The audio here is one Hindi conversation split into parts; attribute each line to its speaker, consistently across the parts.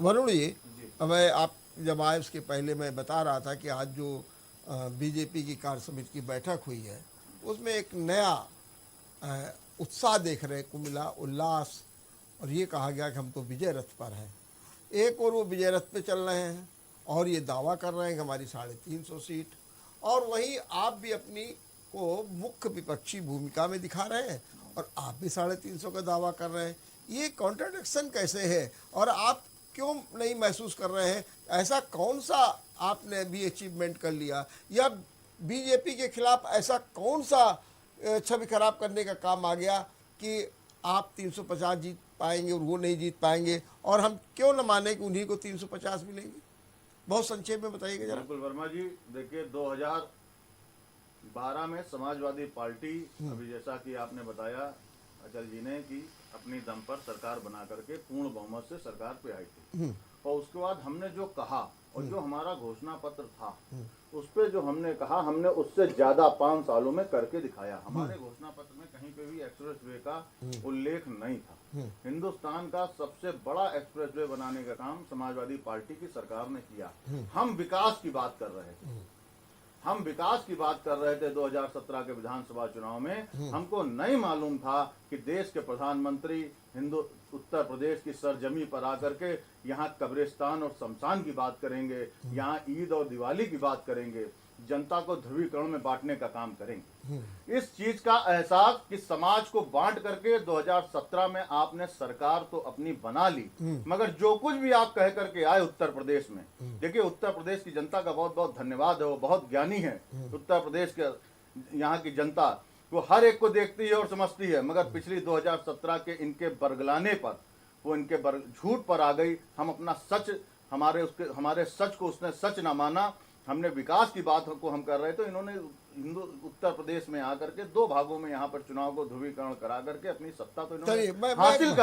Speaker 1: वरुण जी, मैं आप जब आए उसके पहले मैं बता रहा था कि आज जो बीजेपी की कार्य समिति की बैठक हुई है उसमें एक नया उत्साह देखने को मिला, उल्लास। और ये कहा गया कि हम तो विजय रथ पर हैं। एक और वो विजय रथ पे चल रहे हैं और ये दावा कर रहे हैं कि हमारी 350 सीट, और वहीं आप भी अपनी को मुख्य विपक्षी भूमिका में दिखा रहे हैं और आप भी 350 का दावा कर रहे हैं। ये कॉन्ट्रडिक्शन कैसे है और आप क्यों नहीं महसूस कर रहे हैं? ऐसा कौन सा आपने भी अचीवमेंट कर लिया, या बीजेपी के खिलाफ ऐसा कौन सा छवि खराब करने का काम आ गया कि आप 350 जीत पाएंगे और वो नहीं जीत पाएंगे, और हम क्यों न माने कि उन्हीं को 350 मिलेंगे? बहुत संक्षेप में बताइएगा जरा।
Speaker 2: बिल्कुल वर्मा जी, देखिए 2012 में समाजवादी पार्टी, अभी जैसा कि आपने बताया अचल जी ने, कि अपनी दम पर सरकार बना करके पूर्ण बहुमत से सरकार पे आई थी। और उसके बाद हमने जो कहा और जो हमारा घोषणा पत्र था उस पे जो हमने कहा, हमने उससे ज्यादा 5 सालों में करके दिखाया। हमारे घोषणा पत्र में कहीं पे भी एक्सप्रेस वे का उल्लेख नहीं था। हिंदुस्तान का सबसे बड़ा एक्सप्रेस वे बनाने का काम समाजवादी पार्टी की सरकार ने किया। हम विकास की बात कर रहे थे, हम विकास की बात कर रहे थे 2017 के विधानसभा चुनाव में। हमको नहीं मालूम था कि देश के प्रधानमंत्री उत्तर प्रदेश की सरजमी पर आकर के यहाँ कब्रिस्तान और शमशान की बात करेंगे, यहाँ ईद और दिवाली की बात करेंगे, जनता को ध्रुवीकरण में बांटने का काम करेंगे। इस चीज का एहसास कि समाज को बांट करके 2017 में आपने सरकार तो अपनी बना ली, मगर जो कुछ भी आप कह करके आए उत्तर प्रदेश में, देखिए उत्तर प्रदेश की जनता का बहुत बहुत धन्यवाद है, वो बहुत ज्ञानी है। उत्तर प्रदेश के यहाँ की जनता वो हर एक को देखती है और समझती है, मगर पिछली 2017 के इनके बरगलाने पर, वो इनके झूठ पर आ गई। हम अपना सच, हमारे सच को उसने सच ना माना। हमने विकास की बात को हम कर रहे तो इन्होंने उत्तर प्रदेश में आकर के 2 भागों में यहाँ पर चुनाव को ध्रुवीकरण करा करके अपनी सत्ता तो इन्होंने हासिल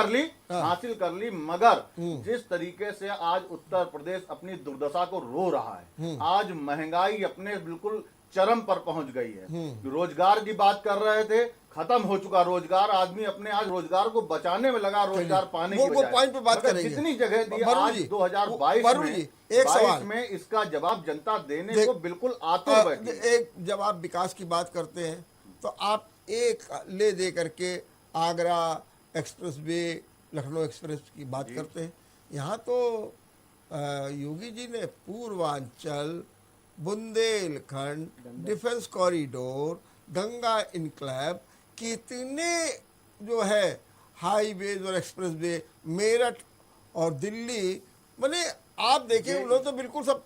Speaker 2: कर ली। मगर जिस तरीके से आज उत्तर प्रदेश अपनी दुर्दशा को रो रहा है, आज महंगाई अपने बिल्कुल चरम पर पहुंच गई है। रोजगार की बात कर रहे थे, खत्म हो चुका रोजगार। आदमी अपने आज रोजगार को बचाने में लगा, रोजगार पाने की बजाय।
Speaker 1: पॉइंट पे बात करेंगे।
Speaker 2: जितनी जगह दी आज 2022 में इसका जवाब जनता देने को बिल्कुल आतुर बैठी है।
Speaker 1: एक जब आप विकास की बात करते हैं तो आप एक ले दे करके Agra express way, Lucknow express की बात करते हैं। यहाँ तो योगी जी ने Purvanchal, Bundelkhand, defence corridor, Ganga enclave, कितने जो है हाईवेज और एक्सप्रेसवे, मेरठ और दिल्ली, मैंने आप देखिए उन्होंने तो बिल्कुल सब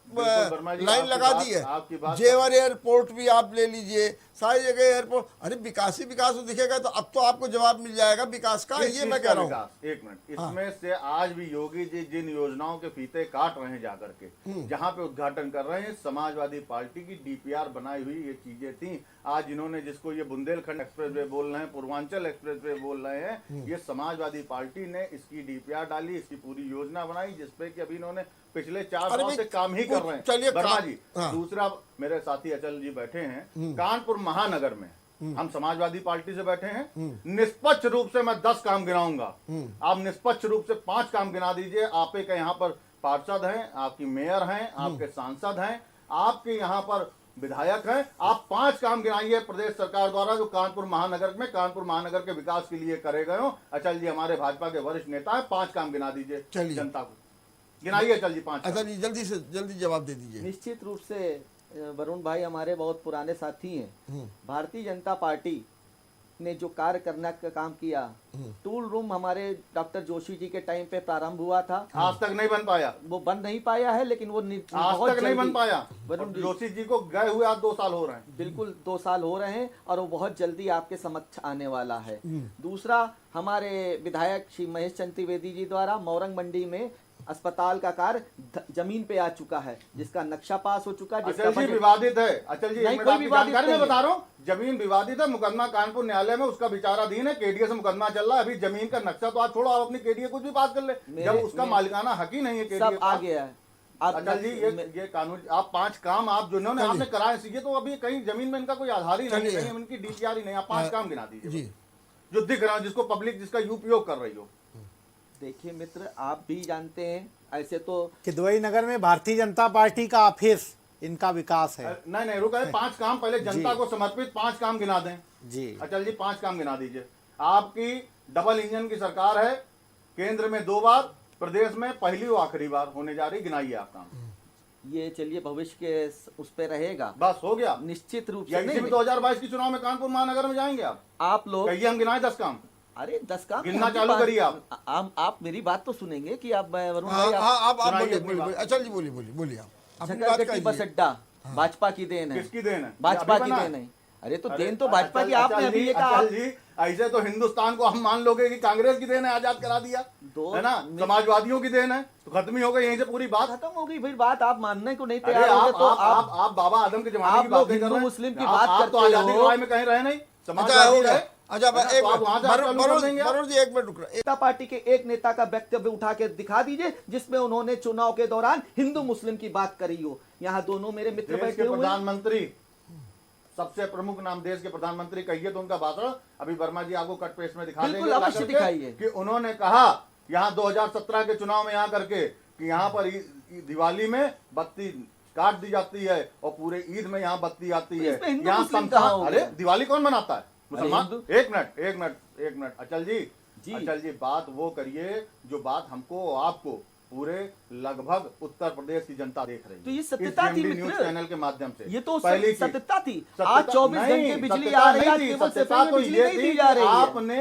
Speaker 1: लाइन लगा दी है। जेवर एयरपोर्ट भी आप ले लीजिए, सारी जगह एयरपोर्ट। अरे विकास ही विकास दिखेगा तो अब तो आपको जवाब मिल जाएगा विकास का। ये मैं कह रहा हूँ।
Speaker 2: एक मिनट, इसमें से आज भी योगी जी जिन योजनाओं के फीते काट रहे हैं जाकर के, जहां पे उद्घाटन कर रहे हैं, समाजवादी पार्टी की डीपीआर बनाई हुई ये चीजें थी। आज इन्होंने जिसको ये बुंदेलखंड एक्सप्रेस वे बोल रहे हैं, पूर्वांचल एक्सप्रेस वे बोल रहे हैं, ये समाजवादी पार्टी ने इसकी डीपीआर डाली, इसकी पूरी योजना बनाई, जिसपे कि अभी इन्होंने पिछले 4 साल से काम ही कर रहे हैं।
Speaker 1: चलिए
Speaker 2: वर्मा जी, दूसरा मेरे साथी अचल जी बैठे हैं कानपुर महानगर में, हम समाजवादी पार्टी से बैठे हैं। निष्पक्ष रूप से मैं 10 काम गिनाऊंगा, आप निष्पक्ष रूप से 5 काम गिना दीजिए। आप एक यहाँ पर पार्षद हैं, आपकी मेयर हैं, आपके सांसद हैं, आपके यहाँ पर विधायक हैं, आप 5 काम गिनाइए प्रदेश सरकार द्वारा जो कानपुर महानगर के विकास के लिए करे गए हो। अचल जी हमारे भाजपा के वरिष्ठ नेता हैं, 5 काम गिना दीजिए जनता को, गिनाइए अचल जी 5।
Speaker 1: अच्छा जी, जल्दी से जल्दी जवाब दे दीजिए।
Speaker 3: निश्चित रूप से वरुण भाई हमारे बहुत पुराने साथी हैं। भारतीय जनता पार्टी ने जो कार्य करने का काम किया, टूल रूम हमारे डॉक्टर जोशी जी के टाइम पे प्रारंभ हुआ था,
Speaker 2: आज तक नहीं बन पाया।
Speaker 3: वो बन नहीं पाया है, लेकिन वो
Speaker 2: आज तक नहीं बन पाया। जोशी जी को गए हुए आज 2 साल हो रहे हैं।
Speaker 3: बिल्कुल 2 साल हो रहे हैं और वो बहुत जल्दी आपके समक्ष आने वाला है। दूसरा, हमारे विधायक श्री महेश चंद्र द्विवेदी जी द्वारा मोरंग मंडी में अस्पताल का कार्य जमीन पे आ चुका है, जिसका नक्शा पास हो चुका है, जिसका
Speaker 2: अचल जी विवादित है। अचल जी नहीं, कोई विवादित नहीं, मैं बता रहा हूँ, जमीन विवादित है, मुकदमा कानपुर न्यायालय में उसका विचाराधीन है, केडीए से मुकदमा चल रहा है। अभी जमीन का नक्शा तो आज छोड़ो, आप अपनी केडीए कुछ भी पास कर ले, जब उसका मालिकाना हक ही नहीं है केडीए,
Speaker 3: सब आ गया है।
Speaker 2: अचल जी ये कानून, आप 5 काम आप जो इन्होंने आपने कराए सीखे, तो अभी कहीं जमीन में इनका कोई आधार ही नहीं है, इनकी डीपीआर ही नहीं। आप 5 काम गिना दीजिए जो दिख रहा है, जिसको पब्लिक जिसका उपयोग कर रही हो।
Speaker 3: देखिए मित्र, आप भी जानते हैं ऐसे तो
Speaker 4: किदवई नगर में भारतीय जनता पार्टी का ऑफिस इनका विकास है।
Speaker 2: नहीं रुका है, 5 काम पहले जनता को समर्पित 5 काम गिना दें
Speaker 4: जी।
Speaker 2: अचल जी, 5 काम गिना दीजिए। आपकी डबल इंजन की सरकार है, केंद्र में 2 बार, प्रदेश में पहली और आखिरी बार होने जा रही, गिनाइए आप काम।
Speaker 3: ये चलिए भविष्य के उस पे रहेगा,
Speaker 2: बस हो गया
Speaker 3: निश्चित रूप
Speaker 2: या
Speaker 3: से।
Speaker 2: इसी
Speaker 3: नहीं,
Speaker 2: में 2022 के चुनाव में कानपुर महानगर में जाएंगे
Speaker 3: आप लोग
Speaker 2: कहिए, हम गिनाए 10 काम,
Speaker 3: अरे 10 काम
Speaker 2: गिनना चालू करिए
Speaker 3: आप मेरी बात तो सुनेंगे कि आप वरुण
Speaker 1: हाँ
Speaker 3: भाई,
Speaker 1: हाँ, आप
Speaker 2: सुनाइए
Speaker 1: बोलिए
Speaker 2: अपनी
Speaker 1: बोलिए
Speaker 2: बात।
Speaker 1: बोलिए। अचल जी बोलिए आप अपनी बात
Speaker 3: झकरगट्टी बस
Speaker 1: कहिए।
Speaker 3: अड्डा भाजपा की देन है,
Speaker 2: किसकी देन है?
Speaker 3: भाजपा
Speaker 2: अभी
Speaker 3: की
Speaker 2: बना
Speaker 3: देन
Speaker 2: है?
Speaker 3: है। अरे तो
Speaker 2: अरे,
Speaker 3: देन तो भाजपा की,
Speaker 2: अचल
Speaker 3: आपने अभी ये कहा।
Speaker 2: अचल जी, ऐसे तो हिंदुस्तान को हम मान लोगे कि कांग्रेस की देन है, आजाद करा दिया, है ना, समाजवादियों की देन है, तो खत्म ही हो गई यहीं से पूरी बात।
Speaker 3: खत्म हो गई फिर बात, आप मानने को नहीं
Speaker 2: अरे
Speaker 3: तैयार हो
Speaker 2: आप
Speaker 3: तो
Speaker 2: आप बाबा आदम के जमाने
Speaker 3: आप
Speaker 2: की
Speaker 3: लोग
Speaker 2: बातें कर
Speaker 3: हिंदू
Speaker 2: रहे हैं।
Speaker 3: मुस्लिम की
Speaker 2: आप-
Speaker 3: बात
Speaker 2: आप तो
Speaker 3: करते
Speaker 2: आजादी
Speaker 3: हो।
Speaker 2: की लड़ाई में कहीं रहे नहीं,
Speaker 1: अच्छा
Speaker 2: समाजवादी
Speaker 1: हो गया।
Speaker 2: रहे।
Speaker 1: अच्छा
Speaker 2: तो आप वहां से चालू कर देंगे आप।
Speaker 1: वरुण जी एक मिनट रुक रहे।
Speaker 3: जनता पार्टी के एक नेता का वक्तव्य उठा के दिखा दीजिए जिसमें उन्होंने चुनाव के दौरान हिंदू मुस्लिम की बात करी हो। यहाँ दोनों मेरे मित्र
Speaker 2: देश
Speaker 3: बैठे
Speaker 2: के
Speaker 3: हुए हैं।
Speaker 2: प्रधानमंत्री, सबसे प्रमुख नाम देश के प्रधानमंत्री, कहिए तो उनका भाषण अभी वर्मा जी आपको कट पेस्ट में दिखा
Speaker 3: बिल्कुल,
Speaker 2: देंगे,
Speaker 3: अवश्य
Speaker 2: ला करके,
Speaker 3: दिखाइए।
Speaker 2: कि उन्होंने कहा यहाँ 2017 के चुनाव में यहाँ करके कि यहाँ पर दिवाली में बत्ती काट दी जाती है और पूरे ईद में यहाँ बत्ती आती
Speaker 3: तो
Speaker 2: है।
Speaker 3: इसमें हिंदू
Speaker 2: यहाँ
Speaker 3: मुस्लिम कहाँ हो
Speaker 2: अरे
Speaker 3: गया?
Speaker 2: दिवाली कौन मनाता है? मुसलमान।
Speaker 3: हिंदू-
Speaker 2: एक मिनट अचल जी,
Speaker 3: जी।
Speaker 2: अचल जी, बात वो करिए जो बात हमको और आपको पूरे लगभग उत्तर प्रदेश की जनता देख रही है।
Speaker 3: तो ये
Speaker 2: इस
Speaker 3: सत्यता थी
Speaker 2: GMD
Speaker 3: मित्र।
Speaker 2: न्यूज चैनल के माध्यम से
Speaker 3: ये तो
Speaker 2: पहली चीज।
Speaker 3: सत्यता थी।
Speaker 2: सत्यता-
Speaker 3: आज 24
Speaker 2: नहीं,
Speaker 3: घंटे बिजली
Speaker 2: सत्यता
Speaker 3: आ रही है,
Speaker 2: नहीं
Speaker 3: आज
Speaker 2: थी,
Speaker 3: केवल
Speaker 2: सत्यता
Speaker 3: सफेद में
Speaker 2: तो
Speaker 3: बिजली
Speaker 2: ये
Speaker 3: नहीं
Speaker 2: थी
Speaker 3: दी
Speaker 2: कि
Speaker 3: जा रही है।
Speaker 2: आपने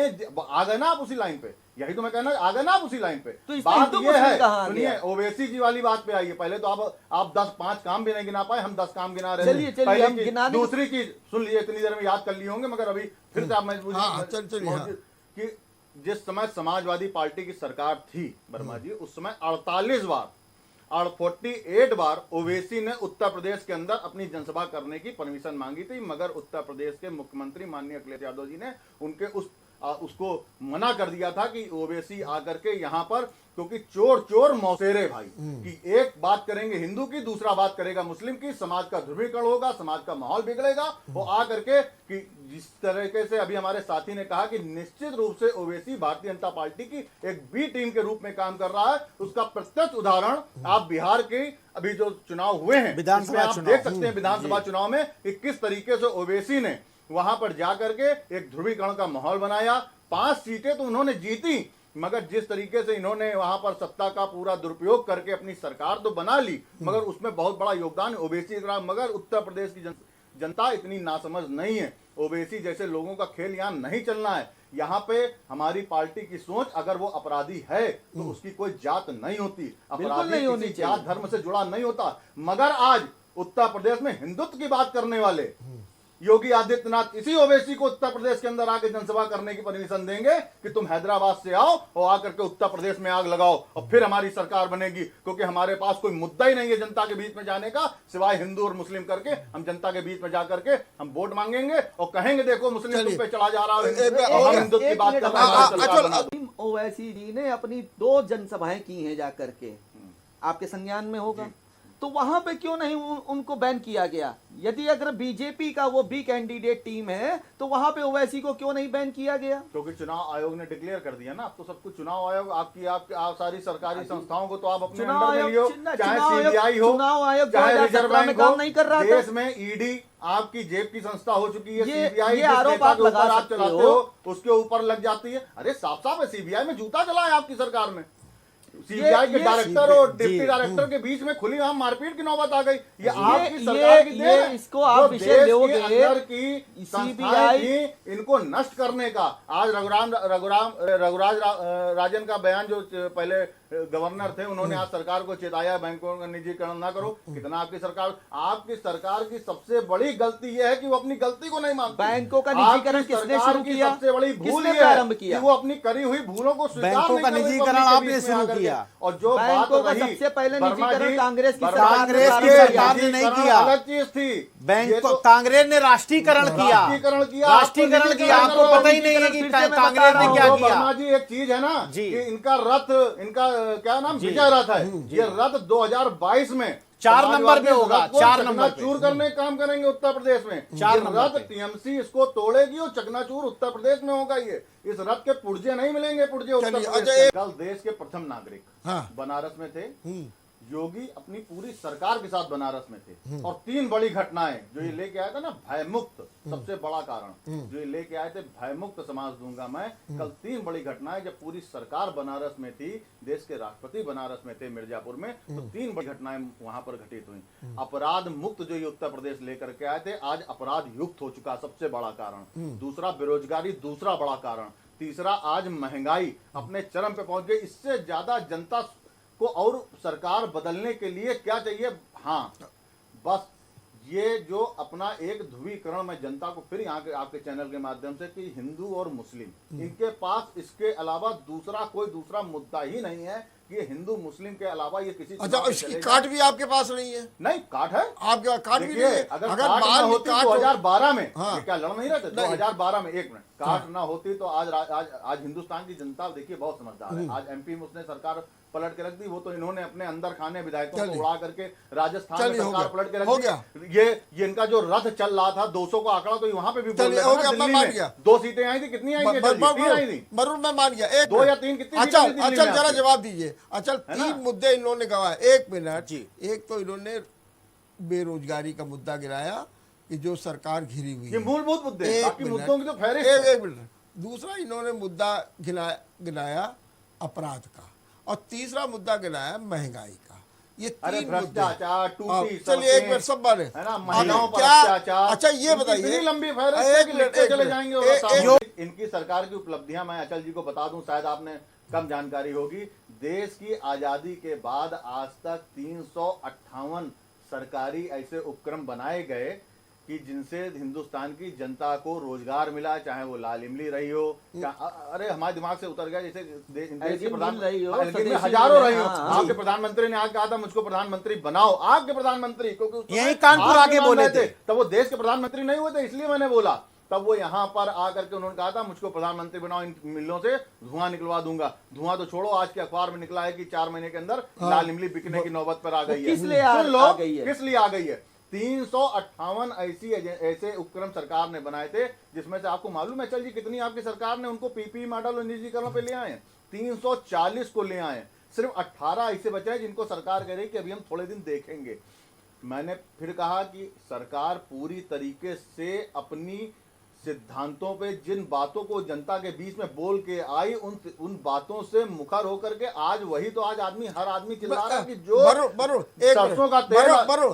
Speaker 2: आ गए ना आप उसी लाइन पे, यही तो मैं कहना, आ गए ना आप उसी लाइन पे।
Speaker 3: तो इसमें
Speaker 2: बात
Speaker 3: हिंदू
Speaker 2: ये
Speaker 3: मुस्लिम
Speaker 2: है,
Speaker 3: कहाँ आ
Speaker 2: सुनिए,
Speaker 3: गया?
Speaker 2: ओवैसी जी वाली बात पे आइए। पहले तो आप 5 काम भी नहीं गिना पाए, हम 10 काम गिना रहे
Speaker 3: चलिए,
Speaker 2: हैं।
Speaker 3: चलिए,
Speaker 2: पहली
Speaker 3: हम
Speaker 2: चीज।
Speaker 3: गिना दें।
Speaker 2: दूसरी चीज सुन लीजिए, इतनी देर में याद कर लिए होंगे, मगर अभी फिर से आप मजबूरी
Speaker 1: हाँ, चलिए, हाँ।
Speaker 2: कि जिस समय समाजवादी पार्टी की सरकार थी वर्मा जी, उस समय 48 बार और 48 बार ओवैसी ने उत्तर प्रदेश के अंदर अपनी जनसभा करने की परमिशन मांगी थी, मगर उत्तर प्रदेश के मुख्यमंत्री माननीय अखिलेश यादव जी ने उनके उसको मना कर दिया था कि ओवैसी आकर के यहाँ पर, क्योंकि चोर चोर मौसेरे भाई, कि एक बात करेंगे हिंदू की, दूसरा बात करेगा मुस्लिम की, समाज का ध्रुवीकरण होगा, समाज का माहौल बिगड़ेगा। वो आकर के कि जिस तरीके से अभी हमारे साथी ने कहा कि निश्चित रूप से ओवैसी भारतीय जनता पार्टी की एक बी टीम के रूप में काम कर रहा है, उसका प्रत्यक्ष उदाहरण आप बिहार के अभी जो चुनाव हुए हैं
Speaker 4: विधानसभा
Speaker 2: इसमें आप
Speaker 4: चुनाव।
Speaker 2: देख सकते हैं विधानसभा चुनाव में कि किस तरीके से ओवैसी ने वहां पर जाकर के एक ध्रुवीकरण का माहौल बनाया। 5 सीटें तो उन्होंने जीती, मगर जिस तरीके से इन्होंने वहां पर सत्ता का पूरा दुरुपयोग करके अपनी सरकार तो बना ली, मगर उसमें बहुत बड़ा योगदान ओवैसी का। मगर उत्तर प्रदेश की जनता इतनी नासमझ नहीं है, ओवैसी जैसे लोगों का खेल यहाँ नहीं चलना है। यहाँ पे हमारी पार्टी की सोच, अगर वो अपराधी है तो उसकी कोई जात नहीं होती, अपराधी
Speaker 3: नहीं होनी
Speaker 2: किसी जात धर्म से जुड़ा नहीं होता। मगर आज उत्तर प्रदेश में हिंदुत्व की बात करने वाले योगी आदित्यनाथ इसी ओवैसी को उत्तर प्रदेश के अंदर आके जनसभा करने की परमिशन देंगे कि तुम हैदराबाद से आओ और आकर के उत्तर प्रदेश में आग लगाओ और फिर हमारी सरकार बनेगी, क्योंकि हमारे पास कोई मुद्दा ही नहीं है जनता के बीच में जाने का, सिवाय हिंदू और मुस्लिम करके। हम जनता के बीच में जाकर के हम वोट मांगेंगे और कहेंगे देखो मुस्लिम तुम पे चढ़ा जा रहा है, और हम हिंदुत्व की बात कर रहे हैं, हमारी सरकार बना।
Speaker 3: ओवैसी जी ने अपनी 2 जनसभाएं की हैं जाकर के, आपके संज्ञान में होगा, तो वहां पे क्यों नहीं उनको बैन किया गया? यदि अगर बीजेपी का वो बी कैंडिडेट टीम है तो वहां पे ओवैसी को क्यों नहीं बैन किया गया?
Speaker 2: क्योंकि चुनाव आयोग ने डिक्लेयर कर दिया ना, आप तो सब कुछ चुनाव आयोग आपकी आप सारी सरकारी संस्थाओं को तो आप अपने
Speaker 3: चुनाव
Speaker 2: अंडर में लियो,
Speaker 3: आयोग-
Speaker 2: चाहे
Speaker 3: चुनाव आयोग-
Speaker 2: सीबीआई हो,
Speaker 3: चुनाव आयोग
Speaker 2: चाहे
Speaker 3: 2017
Speaker 2: रिजर्व
Speaker 3: में
Speaker 2: बैंक
Speaker 3: काम
Speaker 2: हो,
Speaker 3: नहीं कर रहा था।
Speaker 2: देश में ईडी आपकी जेब की संस्था हो चुकी है।
Speaker 3: ये
Speaker 2: सीबीआई
Speaker 3: आरोप आप लगा
Speaker 2: आप
Speaker 3: सकते
Speaker 2: चलाते
Speaker 3: हो।
Speaker 2: हो उसके ऊपर लग जाती है। अरे साफ साफ है, सीबीआई में जूता चला है आपकी सरकार में। सीबीआई के डायरेक्टर और डिप्टी डायरेक्टर के बीच में खुली आम मारपीट की नौबत आ गई। ये आपकी सरकार की देन है।
Speaker 3: इसको आप
Speaker 2: जो
Speaker 3: विषय
Speaker 2: देश के
Speaker 3: लोगे,
Speaker 2: अंदर की संस्थाएं
Speaker 3: सीबीआई
Speaker 2: थी, इनको नष्ट करने का। आज रघुराज राजन का बयान, जो पहले गवर्नर थे, उन्होंने आज सरकार को चेताया बैंकों का निजीकरण ना करो। कितना आपकी सरकार की सबसे बड़ी गलती यह है कि वो अपनी गलती को नहीं मानती।
Speaker 3: बैंकों का निजीकरण
Speaker 2: आपकी
Speaker 3: किसने
Speaker 2: सरकार
Speaker 3: शुरू
Speaker 2: की
Speaker 3: किया?
Speaker 2: सबसे बड़ी भूल
Speaker 3: किसने
Speaker 2: यह है
Speaker 3: प्रारंभ किया?
Speaker 2: कि वो अपनी करी हुई भूलों को स्वीकार
Speaker 4: बैंकों
Speaker 2: नहीं
Speaker 4: का
Speaker 2: कर रही
Speaker 4: निजीकरण
Speaker 2: पब्लिक के
Speaker 4: आपने
Speaker 2: बीच में
Speaker 4: शुरू
Speaker 2: आकर के।
Speaker 4: किया।
Speaker 2: और जो बात
Speaker 3: बैंकों का
Speaker 2: रही,
Speaker 3: सबसे पहले
Speaker 2: वर्मा
Speaker 3: निजीकरण
Speaker 2: जी,
Speaker 3: कांग्रेस की
Speaker 2: वर्मा
Speaker 3: सरकार
Speaker 4: कांग्रेस
Speaker 2: जी,
Speaker 4: की
Speaker 2: ये
Speaker 4: सरकार ने नहीं
Speaker 2: निजीकरण
Speaker 4: किया।
Speaker 2: अलग चीज थी।
Speaker 4: बैंक
Speaker 2: ये
Speaker 4: को
Speaker 2: तो
Speaker 4: कांग्रेस ने राष्ट्रीयकरण किया।
Speaker 2: राष्ट्रीकरण किया।
Speaker 4: आपको पता ही नहीं है कि
Speaker 3: फिर से मैं
Speaker 4: कांग्रेस
Speaker 3: बता
Speaker 4: ने
Speaker 3: रहा
Speaker 4: क्या
Speaker 3: हूं,
Speaker 4: किया।
Speaker 2: वर्मा जी, एक चीज है ना
Speaker 4: जी।
Speaker 2: कि इनका क्या नाम, विजय रथ है, ये रथ 2022 में
Speaker 4: 4 नंबर पे होगा, 4 नंबर पे
Speaker 2: चूर करने का काम करेंगे उत्तर प्रदेश में।
Speaker 4: 4
Speaker 2: ये
Speaker 4: नंबर
Speaker 2: रथ
Speaker 4: पे।
Speaker 2: टीएमसी इसको तोड़ेगी और चकनाचूर उत्तर प्रदेश में होगा। ये इस रथ के पुर्जे नहीं मिलेंगे, पुर्जे उत्तर
Speaker 1: चलिए,
Speaker 2: प्रदेश
Speaker 1: अच्छा,
Speaker 2: के। कल देश के प्रथम नागरिक
Speaker 1: हाँ।
Speaker 2: बनारस में थे, योगी अपनी पूरी सरकार के साथ बनारस में थे, और 3 बड़ी घटनाएं जो ये लेके आया था ना, भयमुक्त, सबसे बड़ा कारण जो ये लेके आए थे, भयमुक्त समाज दूंगा मैं। कल 3 बड़ी घटनाएं जब पूरी सरकार बनारस में थी, देश के राष्ट्रपति बनारस में थे मिर्जापुर में, तो 3 बड़ी घटनाएं वहां पर घटित हुई। अपराध मुक्त जो ये उत्तर प्रदेश लेकर के आए थे, आज अपराध युक्त हो चुका, सबसे बड़ा कारण। दूसरा बेरोजगारी, दूसरा बड़ा कारण। तीसरा आज महंगाई अपने चरम पे पहुंच गई। इससे ज्यादा जनता को और सरकार बदलने के लिए क्या चाहिए? हाँ, बस ये जो अपना एक ध्रुवीकरण में जनता को फिर यहाँ के आपके चैनल के माध्यम से कि हिंदू और मुस्लिम, इनके पास इसके अलावा कोई दूसरा मुद्दा ही नहीं है कि ये हिंदू मुस्लिम के अलावा ये किसी
Speaker 1: अच्छा,
Speaker 2: चुनाव में
Speaker 1: इसकी
Speaker 2: चलेगा।
Speaker 1: कार्ड भी आपके पास नहीं है?
Speaker 2: नहीं, काट है
Speaker 1: आपके पास कार्ड भी नहीं
Speaker 2: देखिए,
Speaker 1: है?
Speaker 2: अगर
Speaker 1: अगर
Speaker 2: कार्ड ना
Speaker 1: बाल
Speaker 2: होती
Speaker 1: कार्ड
Speaker 2: 2012 में,
Speaker 1: हाँ।
Speaker 2: ये क्या लड़ नहीं रहे थे?
Speaker 1: नहीं।
Speaker 2: 2012 में, एक मिनट, कार्ड ना होती तो आज हिंदुस्तान की जनता देखिए बहुत समझदार है। आज एमपी में उसने सरकार पलट के रख दी। वो तो इन्होंने अपने अंदर खाने विधायकों को
Speaker 1: चलिए।
Speaker 2: उड़ा करके राजस्थान में
Speaker 1: चलिए, हो
Speaker 2: सरकार
Speaker 1: गया।
Speaker 2: पलट के रख
Speaker 1: हो
Speaker 2: दी।
Speaker 1: गया।
Speaker 2: ये इनका जो रथ चल रहा था 200 को आंकड़ा, तो वहां पे भी बोल
Speaker 1: चलिए,
Speaker 2: रहे थे
Speaker 1: हो
Speaker 2: ना,
Speaker 1: गया, मैं
Speaker 2: दिल्ली
Speaker 1: मान
Speaker 2: में
Speaker 1: गया।
Speaker 2: 2 सीटें आई थी, कितनी आई थी? 3 आई थी।
Speaker 1: मरुण मैं मान गया। एक
Speaker 2: 2 या
Speaker 1: मिनट।
Speaker 2: 3 कितनी
Speaker 1: अच्छा
Speaker 2: सीटें थी दिल्ली
Speaker 1: अच्छा,
Speaker 2: में
Speaker 1: जरा
Speaker 2: आपकी?
Speaker 1: जवाब दीजिए। अच्छा,
Speaker 2: है ना?
Speaker 1: 3 मुद्दे इन्होंने गवाए। 1 मिनट
Speaker 4: जी।
Speaker 1: एक तो इन्होंने बेरोजगारी का मुद्दा गिराया कि जो सरकार घिरी हुई
Speaker 2: ये
Speaker 1: है।
Speaker 2: मूलभूत मुद्दे हैं,
Speaker 1: एक
Speaker 2: बाकी
Speaker 1: मिनट।
Speaker 2: मुद्दों की तो फहरिस्त है।
Speaker 1: एक मिनट। दूसरा इन्होंने मुद्दा गिनाया अपराध का, और तीसरा मुद्दा गिनाया महंगाई का। ये
Speaker 2: अरे
Speaker 1: 3 मुद्दे।
Speaker 2: भ्रष्टाचार, टूटी
Speaker 1: चलिए, एक
Speaker 2: सड़कें,
Speaker 1: मिनट, सब बारे
Speaker 2: है ना, महिलाओं पर
Speaker 1: क्या?
Speaker 2: अत्याचार।
Speaker 1: अच्छा, ये
Speaker 2: इनकी
Speaker 1: बताइए।
Speaker 2: इतनी लंबी फहरिस्त है
Speaker 1: एक
Speaker 2: कि
Speaker 1: मिनट,
Speaker 2: लिखते
Speaker 1: एक
Speaker 2: चले
Speaker 1: मिनट।
Speaker 2: जाएंगे। और
Speaker 1: एक-
Speaker 2: सामूहिक इनकी सरकार की उपलब्धियां मैं अचल जी को बता दूं, शायद आपने कम जानकारी होगी। देश की आजादी के बाद आज तक 358 सरकारी ऐसे उपक्रम बनाए गए कि जिनसे हिंदुस्तान की जनता को रोजगार मिला, चाहे वो लाल इमली रही हो, अरे हमारे दिमाग से उतर गया, जैसे देश के
Speaker 3: एल्गिन
Speaker 2: प्रधान
Speaker 3: मिल रही हो,
Speaker 2: एल्गिन में
Speaker 3: स्वदेशी
Speaker 2: हजारों
Speaker 3: मिल
Speaker 2: रही हो।
Speaker 3: हाँ,
Speaker 2: आपके प्रधानमंत्री ने आज कहा था मुझको प्रधानमंत्री बनाओ, आपके प्रधानमंत्री, क्योंकि उस समय
Speaker 4: यही कानपुर
Speaker 2: आप
Speaker 4: आके
Speaker 2: मान
Speaker 4: बोले
Speaker 2: रहे
Speaker 4: थे।
Speaker 2: तब वो देश के प्रधानमंत्री नहीं हुए थे, इसलिए मैंने बोला। तब वो यहाँ पर आकर के उन्होंने कहा था मुझको प्रधानमंत्री बनाओ, इन मिलों से धुआं निकलवा दूंगा। धुआं तो छोड़ो, आज के अखबार में निकला है कि 4 महीने के अंदर लाल इमली बिकने की नौबत पर आ गई है।
Speaker 3: किस लिए
Speaker 2: सुन लो,
Speaker 3: आ गई है?
Speaker 2: किस लिए आ गई है? 358 ऐसे उपक्रम सरकार ने बनाए थे, जिसमें से आपको मालूम है चल जी कितनी आपकी सरकार ने उनको पीपीई मॉडल और निजीकरण पे ले आए हैं? 340 को ले आए। सिर्फ 18 ऐसे बचे हैं जिनको सरकार कह रही कि अभी हम थोड़े दिन देखेंगे। मैंने फिर कहा कि सरकार पूरी तरीके से अपनी सिद्धांतों पे, जिन बातों को जनता के बीच में बोल के आई, उन बातों से मुखर होकर के आज वही तो आज हर आदमी चिल्ला रहा है कि जो सरसों का तेल,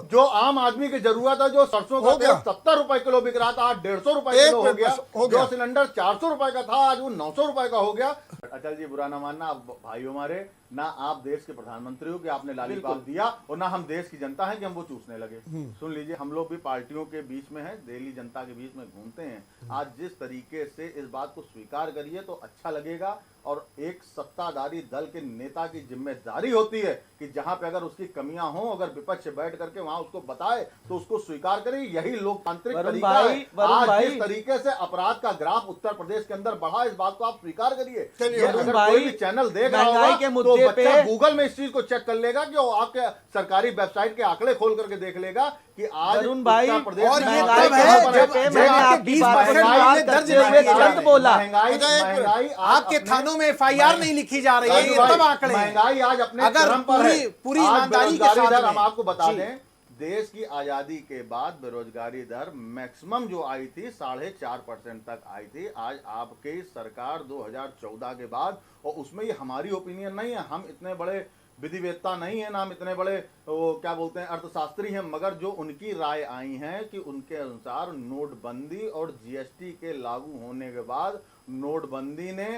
Speaker 2: जो आम आदमी की जरूरत है, जो सरसों का तेल 70 रुपए किलो बिक रहा था, आज 150 रुपए किलो हो गया। जो सिलेंडर 400 रुपए का था, आज वो 900 रुपए का हो गया। अचल जी, बुरा ना मानना, आप भाई हमारे, ना आप देश के प्रधानमंत्री हो कि आपने लॉलीपॉप दिया, और ना हम देश की जनता है कि हम वो चूसने लगे। सुन लीजिए, हम लोग भी पार्टियों के बीच में हैं, दिल्ली जनता के बीच में घूमते हैं। आज जिस तरीके से इस बात को स्वीकार करिए तो अच्छा लगेगा। और एक सत्ताधारी दल के नेता की जिम्मेदारी होती है कि जहां पे अगर उसकी कमियां हों, अगर विपक्ष बैठ करके वहां उसको बताए तो उसको स्वीकार करे। यही लोकतांत्रिक तरीका है। आज जिस तरीके से अपराध का ग्राफ उत्तर प्रदेश के अंदर बढ़ा, इस बात को आप स्वीकार करिए। अगर कोई भी चैनल देख रहा होगा तो बच्चा गूगल में इस चीज को चेक कर लेगा कि वो आपके सरकारी वेबसाइट के आंकड़े खोल करके देख लेगा कि आज उत्तर प्रदेश
Speaker 4: और
Speaker 2: में
Speaker 4: ये
Speaker 2: महंगाई
Speaker 4: तब है जब 20% दर्ज नहीं
Speaker 3: बोला।
Speaker 2: महंगाई
Speaker 4: आपके थानों में FIR नहीं लिखी जा रही है, ये तब आंकड़े हैं।
Speaker 2: महंगाई आज अपने
Speaker 4: अगर
Speaker 2: चरम पर है।
Speaker 4: पूरी
Speaker 2: आज
Speaker 4: ईमानदारी के
Speaker 2: बेरोजगारी
Speaker 4: साथ
Speaker 2: दर हम
Speaker 4: में।
Speaker 2: आपको बता
Speaker 4: जी।
Speaker 2: दें, देश की आजादी के बाद बेरोजगारी दर मैक्सिमम जो आई थी 4.5% तक आई थी। आज आपकी सरकार 2014 के बाद, और उसमें ये हमारी ओपिनियन नहीं है, हम इतने बड़े विधिवेत्ता नहीं है, ना हम इतने बड़े वो क्या बोलते हैं अर्थशास्त्री हैं, मगर जो उनकी राय आई है कि उनके अनुसार नोटबंदी और जीएसटी के लागू होने के बाद नोटबंदी ने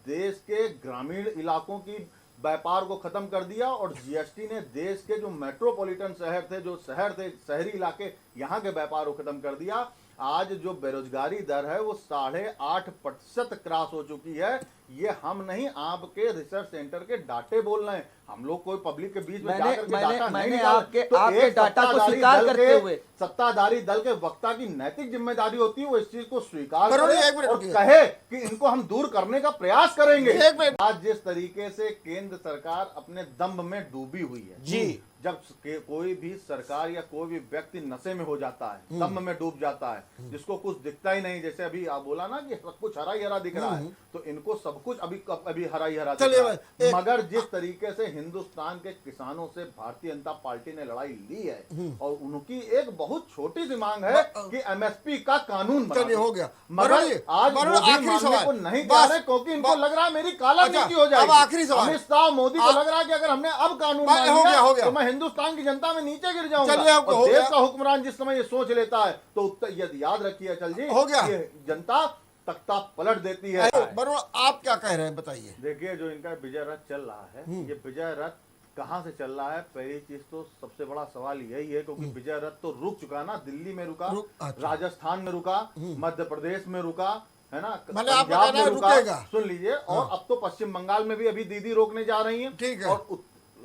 Speaker 2: देश के ग्रामीण इलाकों की व्यापार को खत्म कर दिया, और जीएसटी ने देश के जो मेट्रोपॉलिटन शहर थे, जो शहर थे, शहरी इलाके, यहाँ के व्यापार को खत्म कर दिया। आज जो बेरोजगारी दर है वो 8.5% क्रॉस हो चुकी है। ये हम नहीं, आपके रिसर्च सेंटर के डाटे बोल रहे हैं। हम लोग कोई पब्लिक के बीच में
Speaker 3: मैंने-
Speaker 2: जाकर के
Speaker 3: मैंने-
Speaker 2: डाटा नहीं
Speaker 3: मैंने
Speaker 2: निकाले।
Speaker 3: आपके-
Speaker 2: तो
Speaker 3: आपके
Speaker 2: एक
Speaker 3: डाटा को
Speaker 2: सत्ताधारी
Speaker 3: स्वीकार
Speaker 2: दल
Speaker 3: करते
Speaker 2: के-
Speaker 3: हुए
Speaker 2: सत्ताधारी दल के वक्ता की नैतिक जिम्मेदारी होती है वो इस चीज को स्वीकार
Speaker 1: बरोबर,
Speaker 2: करे
Speaker 1: एक मिनट
Speaker 2: और
Speaker 1: रुकिए।
Speaker 2: कहे कि इनको हम दूर करने का प्रयास करेंगे।
Speaker 1: एक मिनट।
Speaker 2: आज जिस तरीके से केंद्र सरकार अपने दम्भ में डूबी हुई है,
Speaker 4: जी।
Speaker 2: जब कोई भी सरकार या कोई भी व्यक्ति नशे में हो जाता है, दम्भ में डूब जाता है, जिसको कुछ दिखता ही नहीं, जैसे अभी आप बोला ना कि सब कुछ हरा ही हरा दिख रहा है, तो इनको सब कुछ अभी हरा ही हरा दिख
Speaker 1: चलिए
Speaker 2: रहा
Speaker 1: भाई,
Speaker 2: है। मगर जिस तरीके से हिंदुस्तान के किसानों से भारतीय जनता पार्टी ने लड़ाई ली है और उनकी एक बहुत छोटी सी मांग है कि एमएसपी का कानून बना
Speaker 1: चलिए,
Speaker 2: दो।
Speaker 1: हो गया।
Speaker 2: मगर
Speaker 1: बरोबर जी,
Speaker 2: आज
Speaker 1: बरोबर,
Speaker 2: वो भी
Speaker 1: आखिरी
Speaker 2: मांगने
Speaker 1: सवाल।
Speaker 2: को नहीं
Speaker 1: बस,
Speaker 2: जा रहे क्योंकि इनको
Speaker 1: बस।
Speaker 2: लग रहा है मेरी काला
Speaker 1: अच्छा,
Speaker 2: नीति हो जाएगी।
Speaker 1: अब आखिरी सवाल।
Speaker 2: अमित शाह मोदी को
Speaker 1: आप-
Speaker 2: लग रहा है कि अगर हमने अब कानून
Speaker 1: भाई,
Speaker 2: मान
Speaker 1: हो
Speaker 2: लिया,
Speaker 1: गया, हो गया।
Speaker 2: तो मैं हिंदुस्तान की जनता में नीचे गिर जाऊंगा।
Speaker 1: चलिए, आपको हो
Speaker 2: और देश
Speaker 1: गया।
Speaker 2: का हुक्मरान जिस समय ये सोच लेता है तो यदि याद रखिए अचल जी,
Speaker 1: हो गया।
Speaker 2: ये जनता तख्ता पलट देती है।
Speaker 1: बरोबर, आप क्या कह रहे हैं बताइए।
Speaker 2: देखिए, जो इनका विजय रथ चल रहा है, ये विजय रथ कहां से चल रहा है? पहली चीज तो सबसे बड़ा सवाल यही है, क्योंकि विजय रथ तो रुक चुका ना, दिल्ली में रुका,
Speaker 1: अच्छा।
Speaker 2: राजस्थान में रुका, मध्य प्रदेश में रुका, है ना,
Speaker 1: मतलब आपका
Speaker 2: पंजाब
Speaker 1: कहना
Speaker 2: में
Speaker 1: है
Speaker 2: रुका।
Speaker 1: रुकेगा।
Speaker 2: सुन लीजिए, और अब तो पश्चिम बंगाल में भी अभी दीदी रोकने जा रही हैं।
Speaker 1: ठीक है।
Speaker 2: और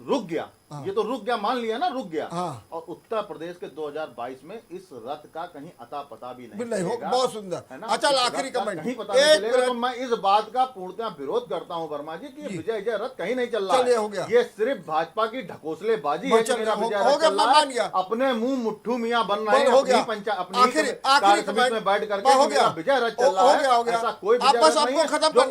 Speaker 2: रुक गया, ये तो रुक गया, मान लिया ना, रुक गया।
Speaker 1: हाँ।
Speaker 2: और उत्तर प्रदेश के 2022 में इस रथ का कहीं अता पता भी नहीं
Speaker 1: नहीं हो,
Speaker 2: चलेगा।
Speaker 1: बहुत सुंदर।
Speaker 2: है ना?
Speaker 1: अच्छा,
Speaker 2: इस
Speaker 1: आखिरी
Speaker 2: रथ का
Speaker 1: कमेंट।
Speaker 2: कहीं पता नहीं
Speaker 1: एक
Speaker 2: चलेगा।
Speaker 1: मिनट।
Speaker 2: तो मैं इस बात का पूर्णतः विरोध करता हूं वर्मा जी कि विजय रथ कहीं नहीं चल रहा
Speaker 1: चलिए,
Speaker 2: है।
Speaker 1: हो गया।
Speaker 2: ये सिर्फ भाजपा की ढकोसलेबाजी है कि
Speaker 1: चल-
Speaker 2: मेरा
Speaker 1: हो-
Speaker 2: विजय
Speaker 1: हो
Speaker 2: रथ
Speaker 1: गया,
Speaker 2: चल
Speaker 1: मैं
Speaker 2: रहा
Speaker 1: मान गया।
Speaker 2: है। अपने मुंह मुट्ठू मियां बन रहे हैं,
Speaker 1: हो
Speaker 2: अपनी
Speaker 1: गया।
Speaker 2: अपनी
Speaker 1: आखिरी
Speaker 2: कार्य समिति
Speaker 1: कमेंट।
Speaker 2: में बैठ करके
Speaker 1: हो
Speaker 2: कि मेरा
Speaker 1: गया।
Speaker 2: विजय रथ चल रहा
Speaker 1: हो
Speaker 2: है।
Speaker 1: गया, हो गया।
Speaker 2: ऐसा कोई
Speaker 1: आप
Speaker 2: विजय
Speaker 1: बस
Speaker 2: रथ नहीं
Speaker 1: आपको
Speaker 2: है।
Speaker 1: खत्म
Speaker 2: जो
Speaker 1: कर